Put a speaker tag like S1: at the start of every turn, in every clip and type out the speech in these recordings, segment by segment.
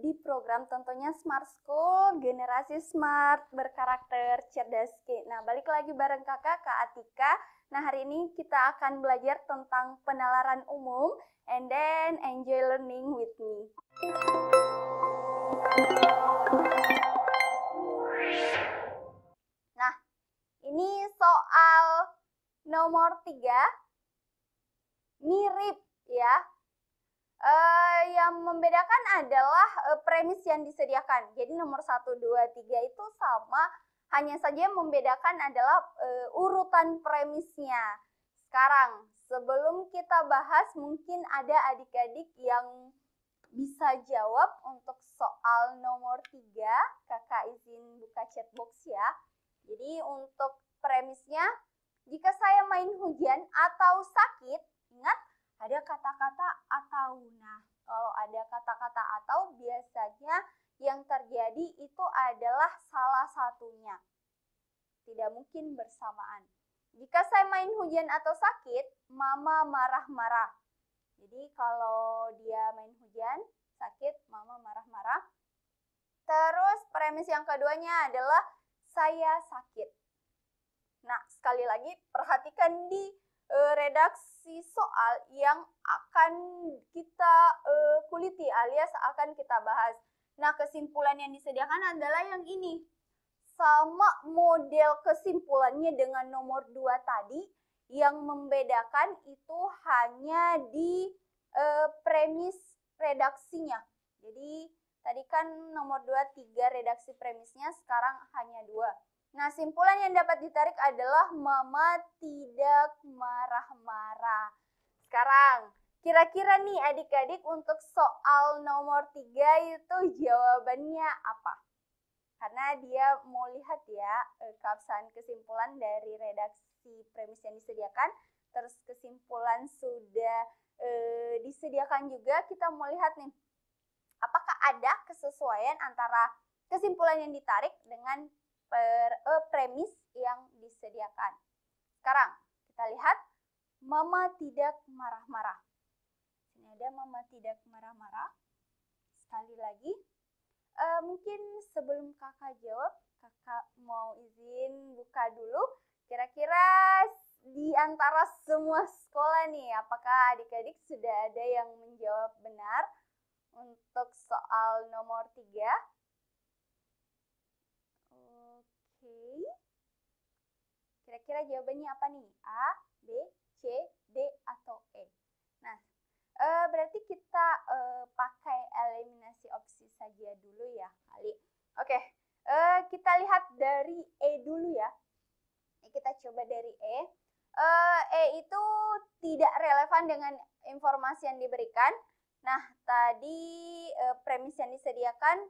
S1: di program tentunya Smart School, generasi smart, berkarakter cerdas. Nah, balik lagi bareng Kak Atika. Nah, hari ini kita akan belajar tentang penalaran umum, and then enjoy learning with me. Nah, ini soal nomor 3, mirip ya. Yang membedakan adalah premis yang disediakan. Jadi nomor 1, 2, 3 itu sama, hanya saja yang membedakan adalah urutan premisnya. Sekarang, sebelum kita bahas, mungkin ada adik-adik yang bisa jawab untuk soal nomor 3. Kakak izin buka chat box ya. Jadi untuk premisnya, jika saya main hujan atau sakit, ingat ada kata-kata atau. Nah, kalau ada kata-kata atau, biasanya yang terjadi itu adalah salah satunya. Tidak mungkin bersamaan. Jika saya main hujan atau sakit, mama marah-marah. Jadi kalau dia main hujan, sakit, mama marah-marah. Terus premis yang keduanya adalah saya sakit. Nah, sekali lagi perhatikan di redaksi soal yang akan kita kuliti alias akan kita bahas. Nah, kesimpulan yang disediakan adalah yang ini. Sama model kesimpulannya dengan nomor 2 tadi, yang membedakan itu hanya di premis redaksinya. Jadi, tadi kan nomor 2, 3 redaksi premisnya, sekarang hanya 2. Nah, simpulan yang dapat ditarik adalah mama tidak marah-marah. Sekarang, kira-kira nih adik-adik untuk soal nomor 3 itu jawabannya apa? Karena dia mau lihat ya keabsahan kesimpulan dari redaksi premis yang disediakan. Terus kesimpulan sudah disediakan juga. Kita mau lihat nih, apakah ada kesesuaian antara kesimpulan yang ditarik dengan premis yang disediakan. Sekarang kita lihat mama tidak marah-marah. Ini ada mama tidak marah-marah. Sekali lagi, mungkin sebelum kakak jawab, kakak mau izin buka dulu. Kira-kira di antara semua sekolah nih, apakah adik-adik sudah ada yang menjawab benar untuk soal nomor 3? Oke. Kira-kira jawabannya apa nih? A, B, C, D, atau E? Nah, berarti kita pakai eliminasi opsi saja dulu ya kali. Oke, kita lihat dari E dulu ya. Kita coba dari E. E itu tidak relevan dengan informasi yang diberikan. Nah, tadi premis yang disediakan,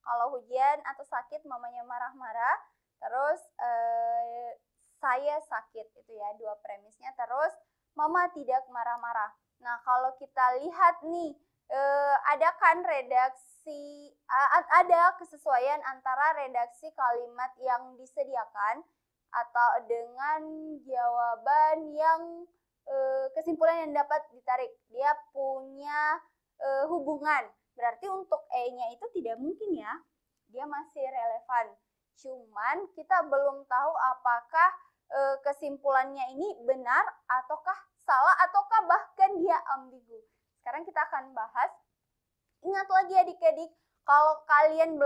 S1: kalau hujan atau sakit mamanya marah-marah. Terus saya sakit, itu ya 2 premisnya. Terus mama tidak marah-marah. Nah, kalau kita lihat nih, ada kan redaksi, ada kesesuaian antara redaksi kalimat yang disediakan atau dengan jawaban yang kesimpulan yang dapat ditarik. Dia punya hubungan. Berarti untuk E-nya itu tidak mungkin ya. Dia masih relevan. Cuman kita belum tahu apakah kesimpulannya ini benar ataukah salah ataukah bahkan dia ambigu. Sekarang kita akan bahas. Ingat lagi adik-adik, kalau kalian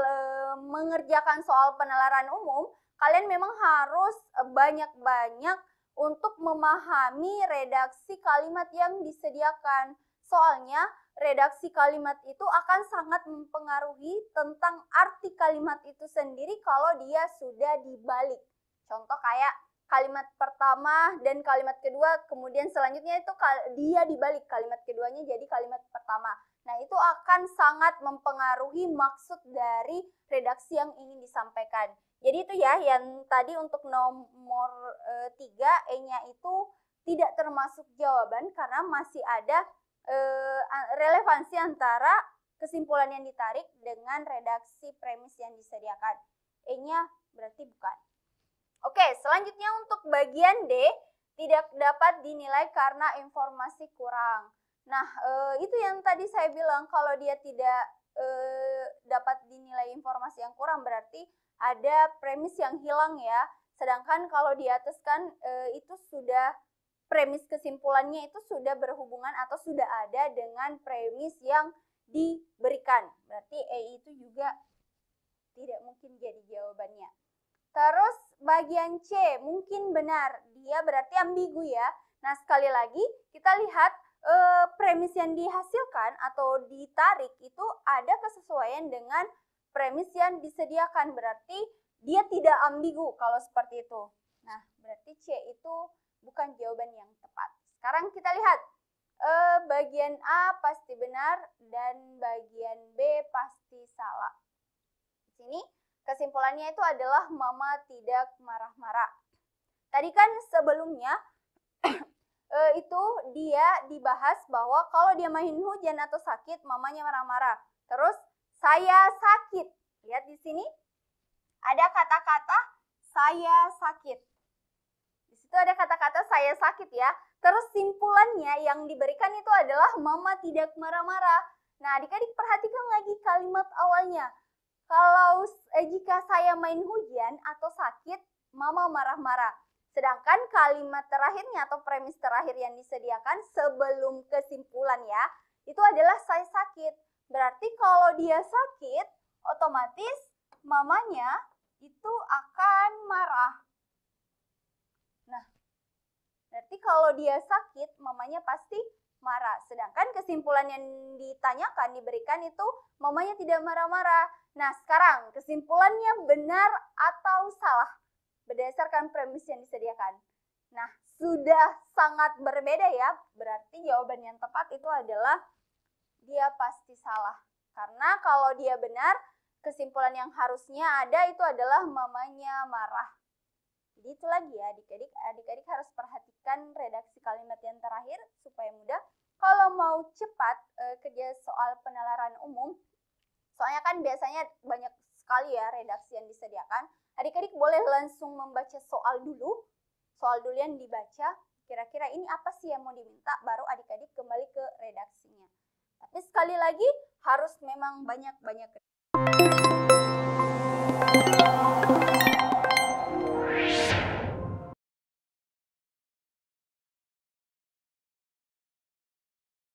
S1: mengerjakan soal penalaran umum, kalian memang harus banyak-banyak untuk memahami redaksi kalimat yang disediakan. Soalnya redaksi kalimat itu akan sangat mempengaruhi tentang arti kalimat itu sendiri kalau dia sudah dibalik. Contoh kayak kalimat pertama dan kalimat kedua, kemudian selanjutnya itu dia dibalik, kalimat keduanya jadi kalimat pertama. Nah, itu akan sangat mempengaruhi maksud dari redaksi yang ingin disampaikan. Jadi itu ya, yang tadi untuk nomor 3, E-nya itu tidak termasuk jawaban karena masih ada relevansi antara kesimpulan yang ditarik dengan redaksi premis yang disediakan. E-nya berarti bukan. Oke, selanjutnya untuk bagian D, tidak dapat dinilai karena informasi kurang. Nah, itu yang tadi saya bilang, kalau dia tidak informasi yang kurang, berarti ada premis yang hilang ya. Sedangkan kalau di atas kan itu sudah premis kesimpulannya itu sudah berhubungan atau sudah ada dengan premis yang diberikan. Berarti E itu juga tidak mungkin jadi jawabannya. Terus bagian C mungkin benar, dia berarti ambigu ya. Nah sekali lagi kita lihat premis yang dihasilkan atau ditarik itu ada kesesuaian dengan premis yang disediakan, berarti dia tidak ambigu kalau seperti itu. Nah berarti C itu bukan jawaban yang tepat. Sekarang kita lihat bagian A pasti benar dan bagian B pasti salah. Di sini kesimpulannya itu adalah mama tidak marah-marah. Tadi kan sebelumnya itu dia dibahas bahwa kalau dia main hujan atau sakit, mamanya marah-marah. Terus saya sakit. Lihat di sini ada kata-kata saya sakit. Di situ ada kata-kata saya sakit ya. Terus simpulannya yang diberikan itu adalah mama tidak marah-marah. Nah, adik-adik perhatikan lagi kalimat awalnya. Kalau jika saya main hujan atau sakit, mama marah-marah. Sedangkan kalimat terakhirnya atau premis terakhir yang disediakan sebelum kesimpulan ya, itu adalah saya sakit. Berarti kalau dia sakit, otomatis mamanya itu akan marah. Nah, berarti kalau dia sakit, mamanya pasti marah. Sedangkan kesimpulan yang ditanyakan, diberikan itu mamanya tidak marah-marah. Nah, sekarang kesimpulannya benar atau salah berdasarkan premis yang disediakan. Nah, sudah sangat berbeda ya. Berarti jawaban yang tepat itu adalah dia pasti salah. Karena kalau dia benar, kesimpulan yang harusnya ada itu adalah mamanya marah. Jadi itu lagi ya adik-adik. Adik-adik harus perhatikan redaksi kalimat yang terakhir supaya mudah. Kalau mau cepat kerja soal penalaran umum, soalnya kan biasanya banyak sekali ya redaksi yang disediakan. Adik-adik boleh langsung membaca soal dulu yang dibaca, kira-kira ini apa sih yang mau diminta, baru adik-adik kembali ke redaksinya. Tapi sekali lagi harus memang banyak-banyak